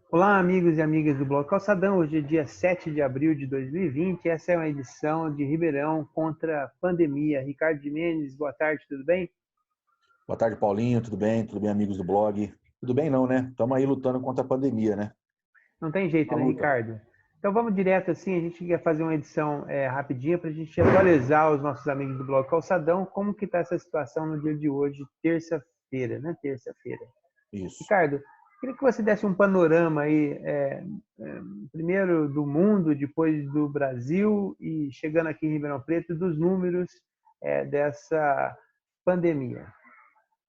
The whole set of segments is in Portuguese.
Olá, amigos e amigas do Blog Calçadão. Hoje é dia 7 de abril de 2020. Essa é uma edição de Ribeirão contra a pandemia. Ricardo Mendes, boa tarde, tudo bem? Boa tarde, Paulinho. Tudo bem? Tudo bem, amigos do blog? Tudo bem, não, né? Estamos aí lutando contra a pandemia, né? Não tem jeito, Uma né, luta. Ricardo? Então vamos direto assim, a gente quer fazer uma edição rapidinha para a gente atualizar os nossos amigos do Blog Calçadão, como que está essa situação no dia de hoje, terça-feira, né? Terça-feira. Isso. Ricardo, queria que você desse um panorama aí, primeiro do mundo, depois do Brasil e chegando aqui em Ribeirão Preto, dos números dessa pandemia.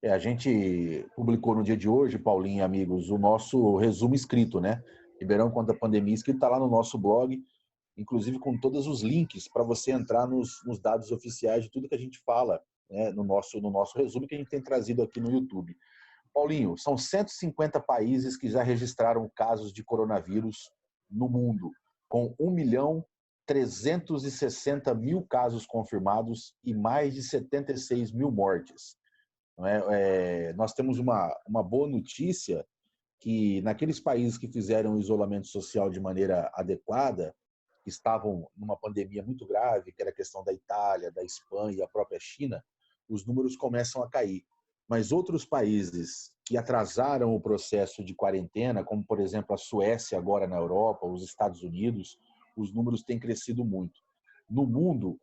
A gente publicou no dia de hoje, Paulinho e amigos, o nosso resumo escrito, né? Ribeirão contra a pandemia, escrito está lá no nosso blog, inclusive com todos os links para você entrar nos dados oficiais de tudo que a gente fala, né? No nosso resumo que a gente tem trazido aqui no YouTube. Paulinho, são 150 países que já registraram casos de coronavírus no mundo, com 1.360.000 casos confirmados e mais de 76 mil mortes. Não é? Nós temos uma boa notícia que naqueles países que fizeram o isolamento social de maneira adequada, que estavam numa pandemia muito grave, que era a questão da Itália, da Espanha e a própria China, os números começam a cair. Mas outros países que atrasaram o processo de quarentena, como por exemplo a Suécia agora na Europa, os Estados Unidos, os números têm crescido muito. No mundo,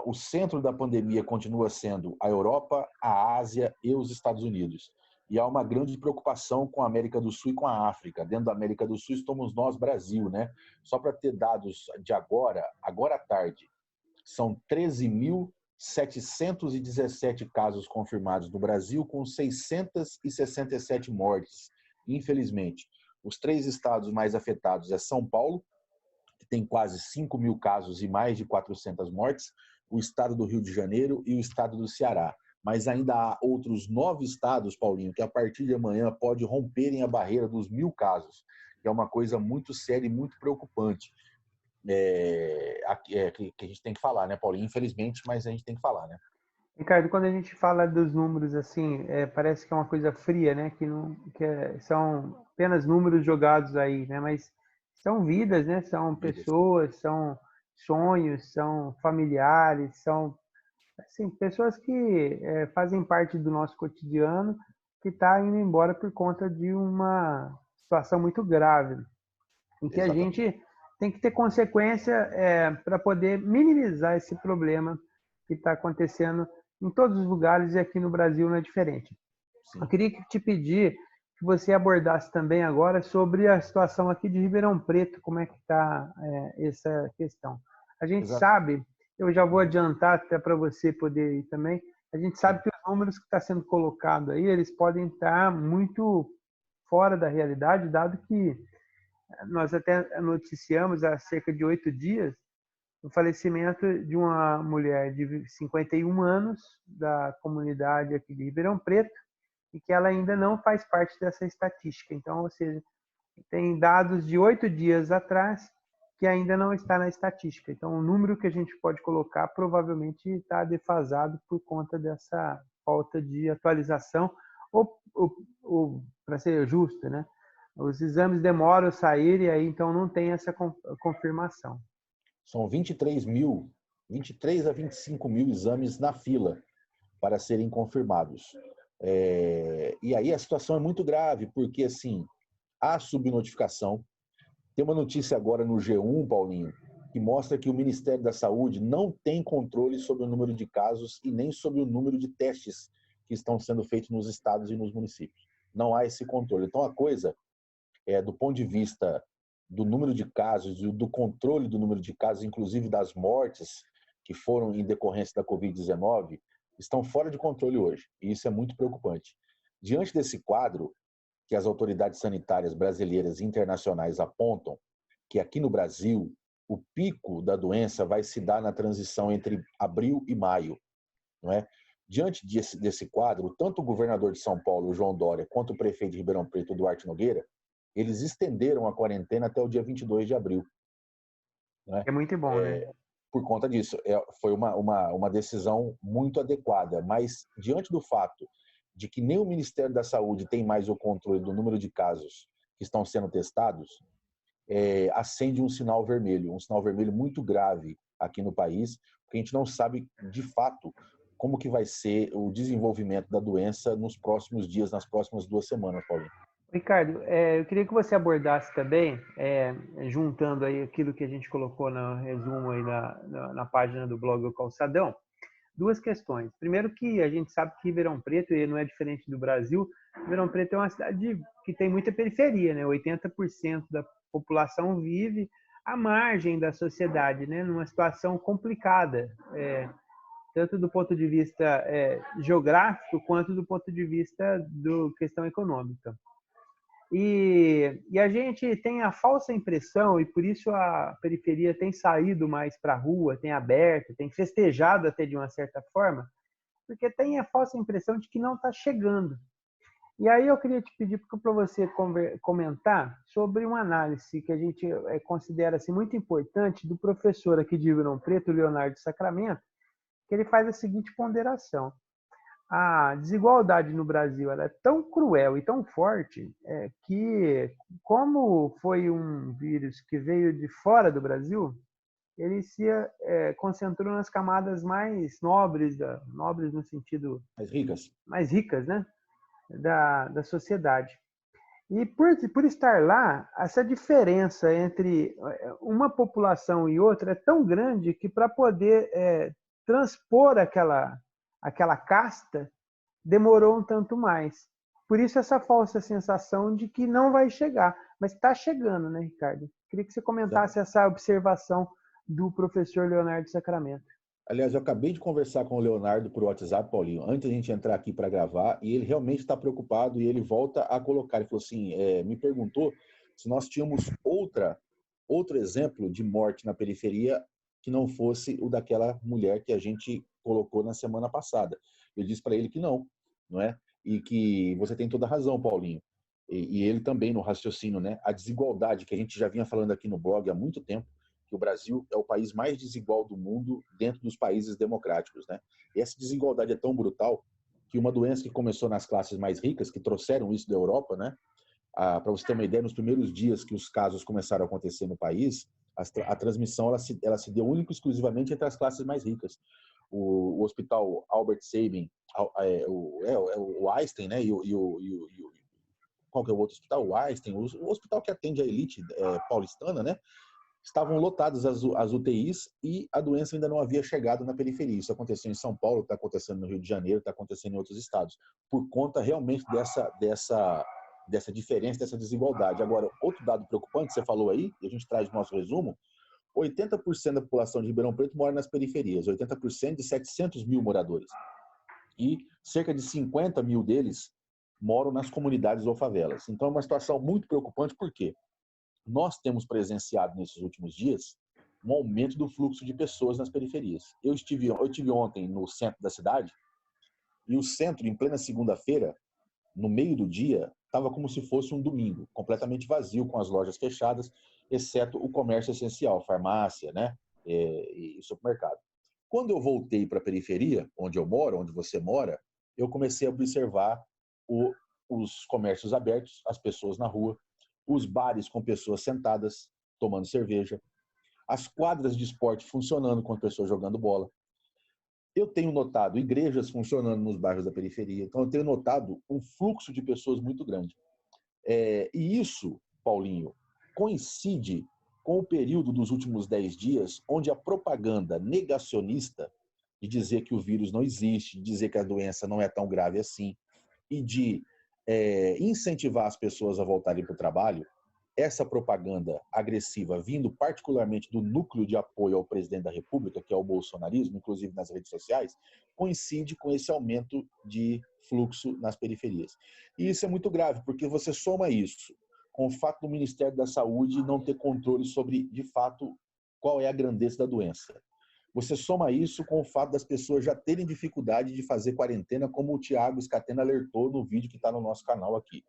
o centro da pandemia continua sendo a Europa, a Ásia e os Estados Unidos. E há uma grande preocupação com a América do Sul e com a África. Dentro da América do Sul estamos nós, Brasil, né? Só para ter dados de agora à tarde, são 13.717 casos confirmados no Brasil, com 667 mortes, infelizmente. Os três estados mais afetados é São Paulo, que tem quase 5 mil casos e mais de 400 mortes, o estado do Rio de Janeiro e o estado do Ceará. Mas ainda há outros 9 estados, Paulinho, que a partir de amanhã pode romperem a barreira dos 1.000 casos, que é uma coisa muito séria e muito preocupante. Que a gente tem que falar, né, Paulinho? Infelizmente, mas a gente tem que falar, né? Ricardo, quando a gente fala dos números assim, parece que é uma coisa fria, né? Que, não, são apenas números jogados aí, né? Mas são vidas, né? São Vidas. pessoas, são sonhos, são familiares, são assim, pessoas que fazem parte do nosso cotidiano que está indo embora por conta de uma situação muito grave, em que a Exatamente. gente tem que ter consequência para poder minimizar esse problema que está acontecendo em todos os lugares e aqui no Brasil não é diferente. Eu Sim. queria te pedir que você abordasse também agora sobre a situação aqui de Ribeirão Preto, como é que está essa questão. A gente Exato. sabe, eu já vou adiantar até para você poder ir também, a gente sabe Sim. que os números que estão sendo colocados aí, eles podem estar muito fora da realidade, dado que nós até noticiamos há cerca de 8 dias o falecimento de uma mulher de 51 anos da comunidade aqui de Ribeirão Preto e que ela ainda não faz parte dessa estatística. Então, ou seja, tem dados de 8 dias atrás que ainda não está na estatística. Então, o número que a gente pode colocar provavelmente está defasado por conta dessa falta de atualização, ou para ser justo, né? Os exames demoram a sair e aí então não tem essa confirmação. São 23 a 25 mil exames na fila para serem confirmados. E aí a situação é muito grave, porque assim, há subnotificação. Tem uma notícia agora no G1, Paulinho, que mostra que o Ministério da Saúde não tem controle sobre o número de casos e nem sobre o número de testes que estão sendo feitos nos estados e nos municípios. Não há esse controle. Então a coisa, do ponto de vista do número de casos, do controle do número de casos, inclusive das mortes que foram em decorrência da Covid-19, estão fora de controle hoje. E isso é muito preocupante. Diante desse quadro, que as autoridades sanitárias brasileiras e internacionais apontam que aqui no Brasil o pico da doença vai se dar na transição entre abril e maio, não é? Diante desse quadro, tanto o governador de São Paulo, João Dória, quanto o prefeito de Ribeirão Preto, Duarte Nogueira, eles estenderam a quarentena até o dia 22 de abril, não é? É muito bom, né? Por conta disso. Foi uma decisão muito adequada, mas diante do fato de que nem o Ministério da Saúde tem mais o controle do número de casos que estão sendo testados, acende um sinal vermelho muito grave aqui no país, porque a gente não sabe de fato como que vai ser o desenvolvimento da doença nos próximos dias, nas próximas 2 semanas, Paulinho. Ricardo, eu queria que você abordasse também, juntando aí aquilo que a gente colocou no resumo aí na página do blog O Calçadão, duas questões. Primeiro que a gente sabe que Ribeirão Preto, e não é diferente do Brasil, Ribeirão Preto é uma cidade que tem muita periferia, né? 80% da população vive à margem da sociedade, né? Numa situação complicada, tanto do ponto de vista geográfico, quanto do ponto de vista da questão econômica. E a gente tem a falsa impressão, e por isso a periferia tem saído mais para a rua, tem aberto, tem festejado até de uma certa forma, porque tem a falsa impressão de que não está chegando. E aí eu queria te pedir para você comentar sobre uma análise que a gente considera assim, muito importante do professor aqui de Ribeirão Preto, Leonardo Sacramento, que ele faz a seguinte ponderação. A desigualdade no Brasil ela é tão cruel e tão forte que, como foi um vírus que veio de fora do Brasil, ele se concentrou nas camadas mais nobres, nobres no sentido mais ricas, né, da sociedade. E por estar lá, essa diferença entre uma população e outra é tão grande que para poder transpor aquela casta, demorou um tanto mais. Por isso essa falsa sensação de que não vai chegar. Mas está chegando, né, Ricardo? Queria que você comentasse essa observação do professor Leonardo Sacramento. Aliás, eu acabei de conversar com o Leonardo por WhatsApp, Paulinho, antes da gente entrar aqui para gravar, e ele realmente está preocupado e ele volta a colocar. Ele falou assim, me perguntou se nós tínhamos outro exemplo de morte na periferia que não fosse o daquela mulher que a gente colocou na semana passada. Eu disse para ele que não é? E que você tem toda a razão, Paulinho. E ele também no raciocínio, né? A desigualdade que a gente já vinha falando aqui no blog há muito tempo, que o Brasil é o país mais desigual do mundo dentro dos países democráticos, né? E essa desigualdade é tão brutal que uma doença que começou nas classes mais ricas, que trouxeram isso da Europa, né? Para você ter uma ideia, nos primeiros dias que os casos começaram a acontecer no país, a transmissão ela se deu única e exclusivamente entre as classes mais ricas. O hospital Albert Sabin, o Einstein, né? Qual que é o outro hospital? O Einstein, o hospital que atende a elite paulistana, né? Estavam lotadas as UTIs e a doença ainda não havia chegado na periferia. Isso aconteceu em São Paulo, está acontecendo no Rio de Janeiro, está acontecendo em outros estados, por conta realmente dessa diferença, dessa desigualdade. Agora, outro dado preocupante, você falou aí, e a gente traz no nosso resumo, 80% da população de Ribeirão Preto mora nas periferias, 80% de 700 mil moradores. E cerca de 50 mil deles moram nas comunidades ou favelas. Então é uma situação muito preocupante, por quê? Nós temos presenciado nesses últimos dias um aumento do fluxo de pessoas nas periferias. Eu estive ontem no centro da cidade e o centro, em plena segunda-feira, no meio do dia, estava como se fosse um domingo, completamente vazio, com as lojas fechadas, exceto o comércio essencial, farmácia, né, e supermercado. Quando eu voltei para a periferia, onde eu moro, onde você mora, eu comecei a observar os comércios abertos, as pessoas na rua, os bares com pessoas sentadas, tomando cerveja, as quadras de esporte funcionando com as pessoas jogando bola. Eu tenho notado igrejas funcionando nos bairros da periferia, então eu tenho notado um fluxo de pessoas muito grande. E isso, Paulinho, coincide com o período dos últimos 10 dias, onde a propaganda negacionista de dizer que o vírus não existe, de dizer que a doença não é tão grave assim, e de incentivar as pessoas a voltarem para o trabalho, essa propaganda agressiva, vindo particularmente do núcleo de apoio ao presidente da República, que é o bolsonarismo, inclusive nas redes sociais, coincide com esse aumento de fluxo nas periferias. E isso é muito grave, porque você soma isso com o fato do Ministério da Saúde não ter controle sobre, de fato, qual é a grandeza da doença. Você soma isso com o fato das pessoas já terem dificuldade de fazer quarentena, como o Thiago Scatena alertou no vídeo que está no nosso canal aqui.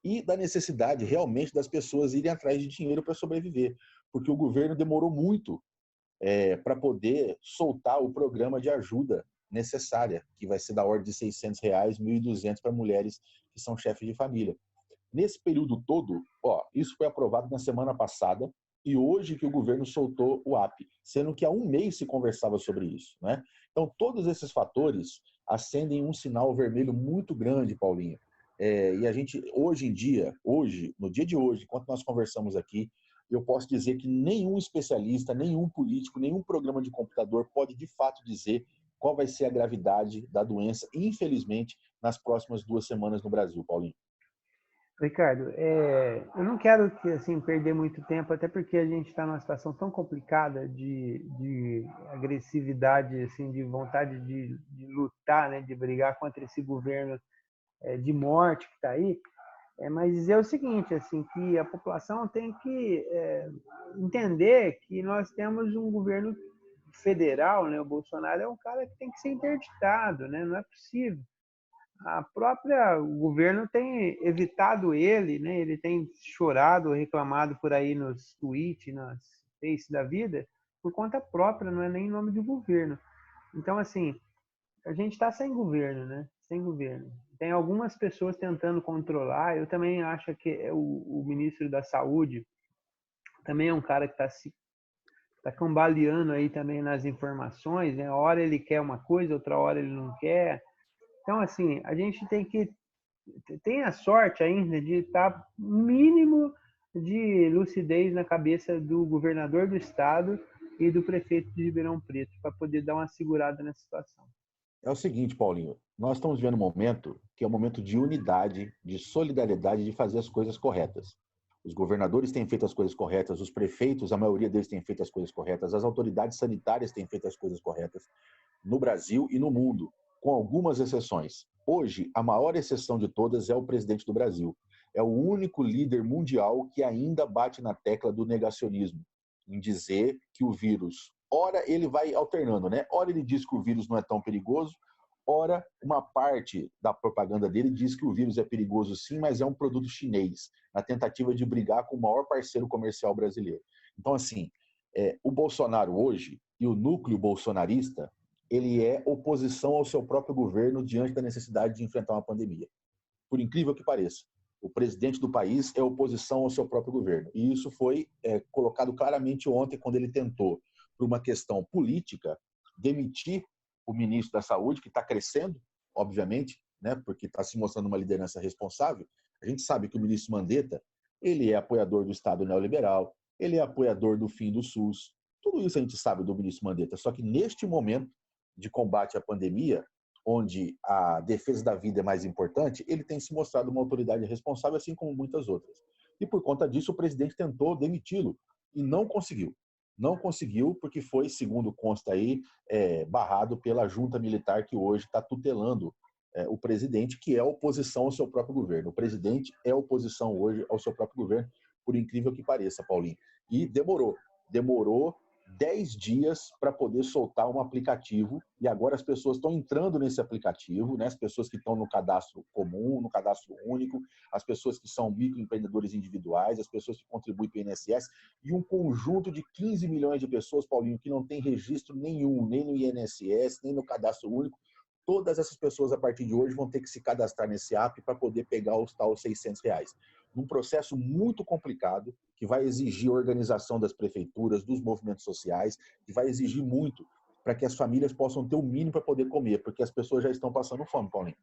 E da necessidade realmente das pessoas irem atrás de dinheiro para sobreviver, porque o governo demorou muito para poder soltar o programa de ajuda necessária, que vai ser da ordem de R$600, R$1.200 para mulheres que são chefes de família. Nesse período todo, isso foi aprovado na semana passada e hoje que o governo soltou o app, sendo que há um mês se conversava sobre isso, né? Então, todos esses fatores acendem um sinal vermelho muito grande, Paulinho. E a gente, hoje em dia, no dia de hoje, enquanto nós conversamos aqui, eu posso dizer que nenhum especialista, nenhum político, nenhum programa de computador pode de fato dizer qual vai ser a gravidade da doença, infelizmente, nas próximas 2 semanas no Brasil, Paulinho. Ricardo, eu não quero que assim perder muito tempo, até porque a gente está numa situação tão complicada de agressividade, assim, de vontade de lutar, né, de brigar contra esse governo de morte que está aí. Mas dizer o seguinte, assim, que a população tem que entender que nós temos um governo federal, né? O Bolsonaro é um cara que tem que ser interditado, né? Não é possível. O governo tem evitado ele, né? Ele tem chorado, reclamado por aí nos tweets, nas face da vida, por conta própria, não é nem em nome do governo. Então, assim, a gente está sem governo, né? Sem governo. Tem algumas pessoas tentando controlar. Eu também acho que o ministro da Saúde também é um cara que tá cambaleando aí também nas informações, né? Hora ele quer uma coisa, outra hora ele não quer. Então, assim, a gente tem a sorte ainda de estar mínimo de lucidez na cabeça do governador do estado e do prefeito de Ribeirão Preto para poder dar uma segurada nessa situação. É o seguinte, Paulinho, nós estamos vivendo um momento que é um momento de unidade, de solidariedade, de fazer as coisas corretas. Os governadores têm feito as coisas corretas, os prefeitos, a maioria deles têm feito as coisas corretas, as autoridades sanitárias têm feito as coisas corretas no Brasil e no mundo, com algumas exceções. Hoje, a maior exceção de todas é o presidente do Brasil. É o único líder mundial que ainda bate na tecla do negacionismo, em dizer que o vírus, ora ele vai alternando, né? Ora ele diz que o vírus não é tão perigoso, ora uma parte da propaganda dele diz que o vírus é perigoso sim, mas é um produto chinês, na tentativa de brigar com o maior parceiro comercial brasileiro. Então, assim, o Bolsonaro hoje e o núcleo bolsonarista, ele é oposição ao seu próprio governo diante da necessidade de enfrentar uma pandemia. Por incrível que pareça, o presidente do país é oposição ao seu próprio governo. E isso foi colocado claramente ontem, quando ele tentou, por uma questão política, demitir o ministro da Saúde, que está crescendo, obviamente, né, porque está se mostrando uma liderança responsável. A gente sabe que o ministro Mandetta, ele é apoiador do Estado neoliberal, ele é apoiador do fim do SUS. Tudo isso a gente sabe do ministro Mandetta. Só que neste momento de combate à pandemia, onde a defesa da vida é mais importante, ele tem se mostrado uma autoridade responsável, assim como muitas outras. E por conta disso, o presidente tentou demiti-lo e não conseguiu. Não conseguiu porque foi, segundo consta aí, barrado pela junta militar que hoje está tutelando o presidente, que é oposição ao seu próprio governo. O presidente é oposição hoje ao seu próprio governo, por incrível que pareça, Paulinho. E demorou 10 dias para poder soltar um aplicativo, e agora as pessoas estão entrando nesse aplicativo, né? As pessoas que estão no cadastro comum, no cadastro único, as pessoas que são microempreendedores individuais, as pessoas que contribuem para o INSS, e um conjunto de 15 milhões de pessoas, Paulinho, que não tem registro nenhum, nem no INSS, nem no cadastro único. Todas essas pessoas, a partir de hoje, vão ter que se cadastrar nesse app para poder pegar os tal R$600. Num processo muito complicado, que vai exigir organização das prefeituras, dos movimentos sociais, que vai exigir muito para que as famílias possam ter o mínimo para poder comer, porque as pessoas já estão passando fome, Paulinho.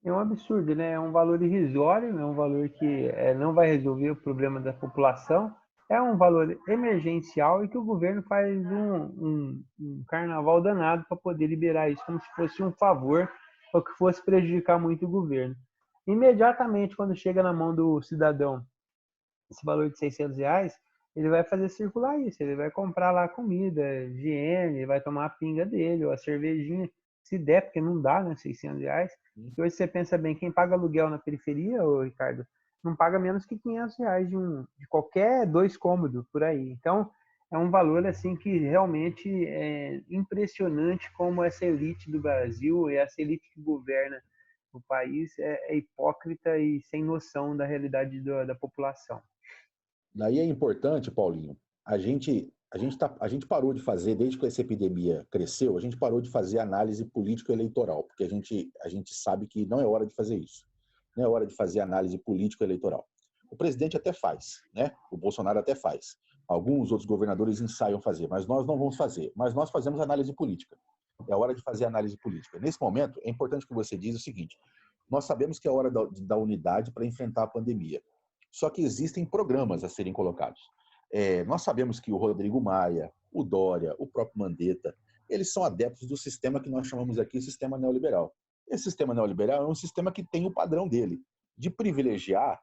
É um absurdo, né? É um valor irrisório, é um valor que não vai resolver o problema da população, é um valor emergencial e que o governo faz um carnaval danado para poder liberar isso, como se fosse um favor ou que fosse prejudicar muito o governo. Imediatamente, quando chega na mão do cidadão esse valor de R$600, ele vai fazer circular isso, ele vai comprar lá comida, higiene, vai tomar a pinga dele, ou a cervejinha, se der, porque não dá, né, R$600. E hoje você pensa bem, quem paga aluguel na periferia, ô Ricardo, não paga menos que R$500 de qualquer 2 cômodos por aí. Então, é um valor assim que realmente é impressionante como essa elite do Brasil e essa elite que governa o país é hipócrita e sem noção da realidade da população. Daí é importante, Paulinho, a gente parou de fazer, desde que essa epidemia cresceu, a gente parou de fazer análise político-eleitoral, porque a gente sabe que não é hora de fazer isso. não é hora de fazer análise política eleitoral. O presidente até faz, né? O Bolsonaro até faz. Alguns outros governadores ensaiam fazer, mas nós não vamos fazer. Mas nós fazemos análise política. É a hora de fazer análise política. Nesse momento, é importante que você diz o seguinte: nós sabemos que é a hora da unidade para enfrentar a pandemia. Só que existem programas a serem colocados. Nós sabemos que o Rodrigo Maia, o Dória, o próprio Mandetta, eles são adeptos do sistema que nós chamamos aqui de sistema neoliberal. Esse sistema neoliberal é um sistema que tem o padrão dele, de privilegiar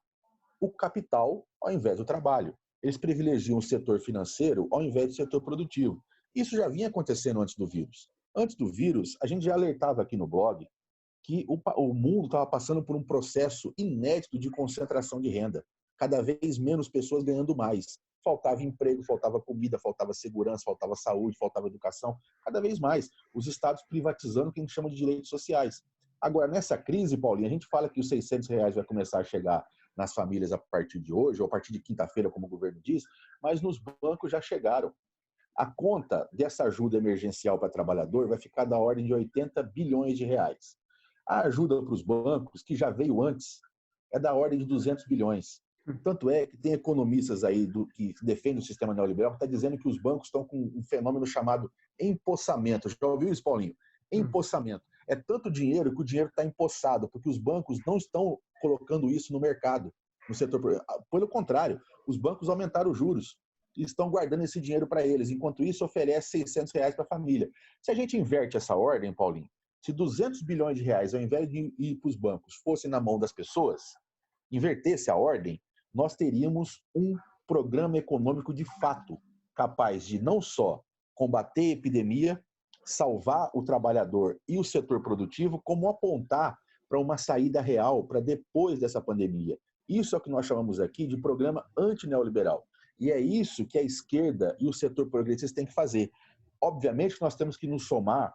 o capital ao invés do trabalho. Eles privilegiam o setor financeiro ao invés do setor produtivo. Isso já vinha acontecendo antes do vírus. Antes do vírus, a gente já alertava aqui no blog que o mundo estava passando por um processo inédito de concentração de renda. Cada vez menos pessoas ganhando mais. Faltava emprego, faltava comida, faltava segurança, faltava saúde, faltava educação. Cada vez mais. Os estados privatizando o que a gente chama de direitos sociais. Agora, nessa crise, Paulinho, a gente fala que os R$ 600 vai começar a chegar nas famílias a partir de hoje, ou a partir de quinta-feira, como o governo diz, mas nos bancos já chegaram. A conta dessa ajuda emergencial para trabalhador vai ficar da ordem de 80 bilhões de reais. A ajuda para os bancos, que já veio antes, é da ordem de 200 bilhões. Tanto é que tem economistas aí que defendem o sistema neoliberal que está dizendo que os bancos estão com um fenômeno chamado empossamento. Já ouviu isso, Paulinho? Empossamento. É tanto dinheiro que o dinheiro está empossado, porque os bancos não estão colocando isso no mercado, no setor. Pelo contrário, os bancos aumentaram os juros e estão guardando esse dinheiro para eles. Enquanto isso, oferece R$ 600 para a família. Se a gente inverte essa ordem, Paulinho, se 200 bilhões de reais, ao invés de ir para os bancos, fossem na mão das pessoas, invertesse a ordem, nós teríamos um programa econômico de fato, capaz de não só combater a epidemia, salvar o trabalhador e o setor produtivo, como apontar para uma saída real para depois dessa pandemia. Isso é o que nós chamamos aqui de programa antineoliberal. E é isso que a esquerda e o setor progressista têm que fazer. Obviamente que nós temos que nos somar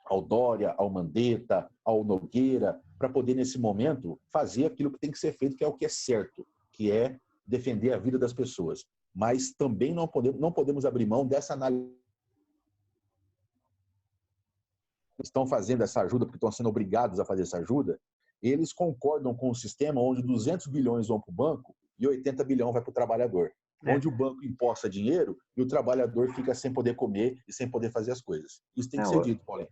ao Dória, ao Mandetta, ao Nogueira, para poder, nesse momento, fazer aquilo que tem que ser feito, que é o que é certo, que é defender a vida das pessoas. Mas também não podemos abrir mão dessa análise. Estão fazendo essa ajuda, porque estão sendo obrigados a fazer essa ajuda, eles concordam com o sistema onde 200 bilhões vão para o banco e 80 bilhões vai para o trabalhador. Onde o banco imposta dinheiro e o trabalhador fica sem poder comer e sem poder fazer as coisas. Isso tem que ser dito, Paulinho.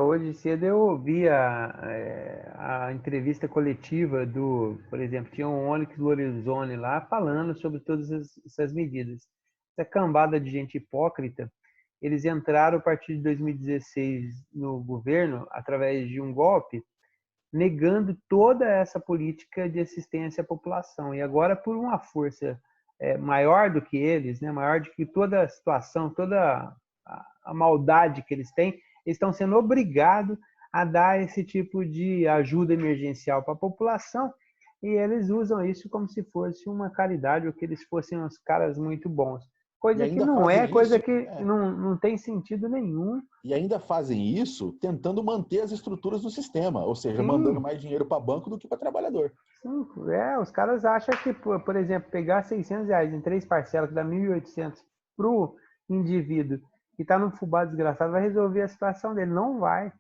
Hoje cedo eu ouvi a entrevista coletiva por exemplo, tinha um Onyx Lorenzoni lá falando sobre todas essas medidas. Essa cambada de gente hipócrita, eles entraram a partir de 2016 no governo através de um golpe, negando toda essa política de assistência à população. E agora, por uma força maior do que eles, né, maior do que toda a situação, toda a maldade que eles têm, eles estão sendo obrigados a dar esse tipo de ajuda emergencial para a população, e eles usam isso como se fosse uma caridade, ou que eles fossem uns caras muito bons. Coisa que não é, coisa que não tem sentido nenhum. E ainda fazem isso tentando manter as estruturas do sistema, ou seja, mandando mais dinheiro para banco do que para trabalhador. Sim, os caras acham que, por exemplo, pegar R$ 600 em 3 parcelas, que dá 1.800 para o indivíduo que está num fubá desgraçado, vai resolver a situação dele. Não vai.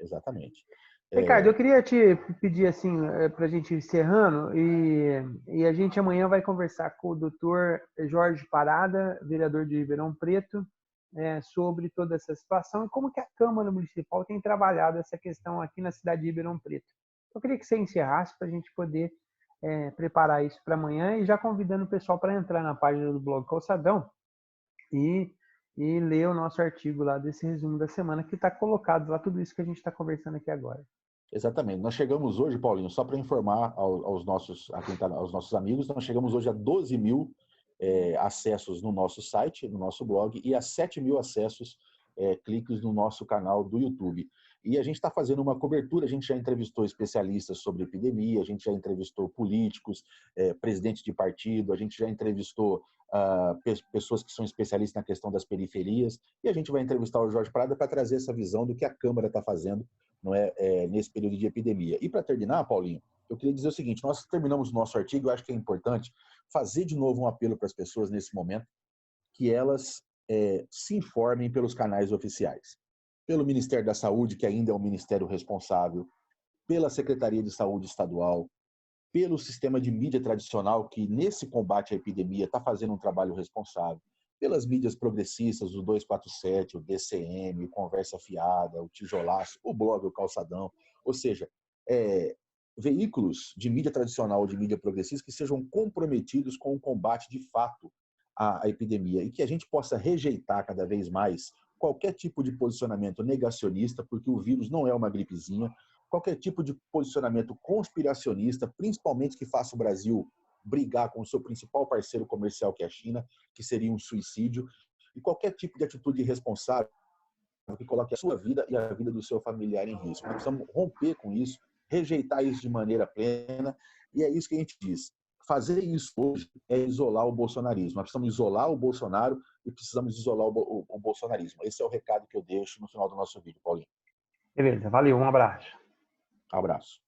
Exatamente. Ricardo, eu queria te pedir assim, para a gente ir encerrando, e a gente amanhã vai conversar com o doutor Jorge Parada, vereador de Ribeirão Preto, sobre toda essa situação e como que a Câmara Municipal tem trabalhado essa questão aqui na cidade de Ribeirão Preto. Eu queria que você encerrasse para a gente poder preparar isso para amanhã, e já convidando o pessoal para entrar na página do blog Calçadão e ler o nosso artigo lá desse resumo da semana, que está colocado lá tudo isso que a gente está conversando aqui agora. Exatamente. Nós chegamos hoje, Paulinho, só para informar aos nossos amigos, nós chegamos hoje a 12 mil acessos no nosso site, no nosso blog, e a 7 mil acessos, cliques no nosso canal do YouTube. E a gente está fazendo uma cobertura, a gente já entrevistou especialistas sobre epidemia, a gente já entrevistou políticos, presidentes de partido, a gente já entrevistou pessoas que são especialistas na questão das periferias, e a gente vai entrevistar o Jorge Prada para trazer essa visão do que a Câmara está fazendo, não nesse período de epidemia. E para terminar, Paulinho, eu queria dizer o seguinte: nós terminamos o nosso artigo, eu acho que é importante fazer de novo um apelo para as pessoas nesse momento, que elas se informem pelos canais oficiais. Pelo Ministério da Saúde, que ainda é um ministério responsável, pela Secretaria de Saúde Estadual, pelo sistema de mídia tradicional, que nesse combate à epidemia está fazendo um trabalho responsável, pelas mídias progressistas, o 247, o DCM, o Conversa Fiada, o Tijolaço, o Blog, o Calçadão, ou seja, veículos de mídia tradicional ou de mídia progressista que sejam comprometidos com o combate de fato à epidemia e que a gente possa rejeitar cada vez mais qualquer tipo de posicionamento negacionista, porque o vírus não é uma gripezinha, qualquer tipo de posicionamento conspiracionista, principalmente que faça o Brasil brigar com o seu principal parceiro comercial, que é a China, que seria um suicídio, e qualquer tipo de atitude irresponsável que coloque a sua vida e a vida do seu familiar em risco. Nós precisamos romper com isso, rejeitar isso de maneira plena, e é isso que a gente diz. Fazer isso hoje é isolar o bolsonarismo. Nós precisamos isolar o Bolsonaro e precisamos isolar o bolsonarismo. Esse é o recado que eu deixo no final do nosso vídeo, Paulinho. Beleza, valeu, um abraço. Abraço.